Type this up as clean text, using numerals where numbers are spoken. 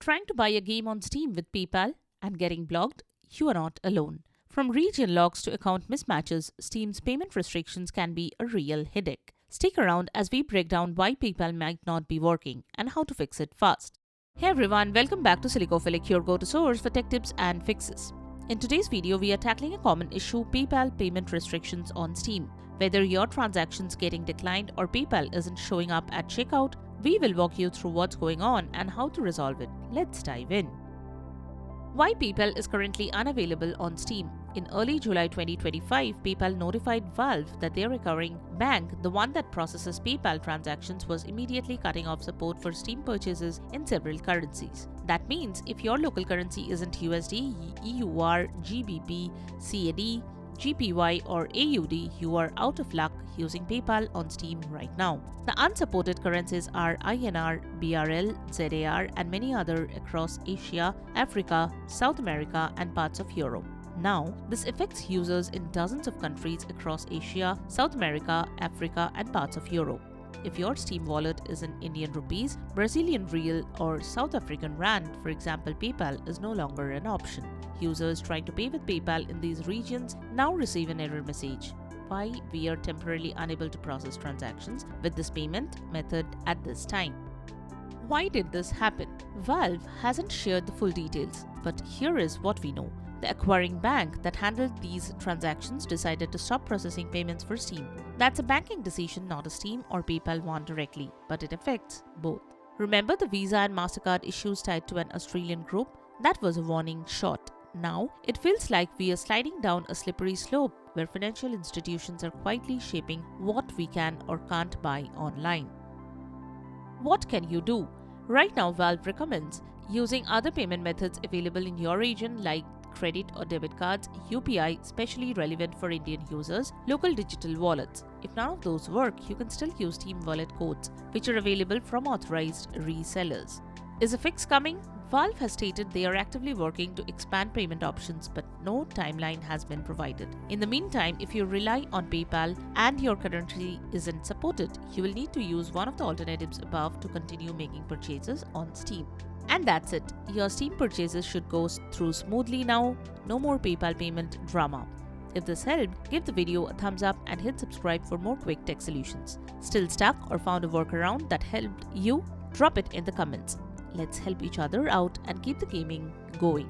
Trying to buy a game on Steam with PayPal and getting blocked? You are not alone. From region locks to account mismatches, Steam's payment restrictions can be a real headache. Stick around as we break down why PayPal might not be working and how to fix it fast. Hey everyone, welcome back to Silicophilic, your go-to source for tech tips and fixes. In today's video, we are tackling a common issue: PayPal payment restrictions on Steam. Whether your transaction's getting declined or PayPal isn't showing up at checkout, we will walk you through what's going on and how to resolve it. Let's dive in. Why PayPal is currently unavailable on Steam. In early July 2025, PayPal notified Valve that their recurring bank, the one that processes PayPal transactions, was immediately cutting off support for Steam purchases in several currencies. That means if your local currency isn't USD, EUR, GBP, CAD, GPY or AUD, you are out of luck using PayPal on Steam right now. The unsupported currencies are INR, BRL, ZAR and many other across Asia, Africa, South America and parts of Europe. Now, this affects users in dozens of countries across Asia, South America, Africa and parts of Europe. If your Steam wallet is in Indian rupees, Brazilian real or South African rand, for example, PayPal is no longer an option. Users trying to pay with PayPal in these regions now receive an error message. Why we are temporarily unable to process transactions with this payment method at this time. Why did this happen? Valve hasn't shared the full details, but here is what we know. The acquiring bank that handled these transactions decided to stop processing payments for Steam. That's a banking decision, not a Steam or PayPal one directly, but it affects both. Remember the Visa and MasterCard issues tied to an Australian group? That was a warning shot. Now, it feels like we are sliding down a slippery slope where financial institutions are quietly shaping what we can or can't buy online. What can you do? Right now, Valve recommends using other payment methods available in your region like credit or debit cards, UPI, especially relevant for Indian users, local digital wallets. If none of those work, you can still use Steam wallet codes, which are available from authorized resellers. Is a fix coming? Valve has stated they are actively working to expand payment options, but no timeline has been provided. In the meantime, if you rely on PayPal and your currency isn't supported, you will need to use one of the alternatives above to continue making purchases on Steam. And that's it. Your Steam purchases should go through smoothly now. No more PayPal payment drama. If this helped, give the video a thumbs up and hit subscribe for more quick tech solutions. Still stuck or found a workaround that helped you? Drop it in the comments. Let's help each other out and keep the gaming going.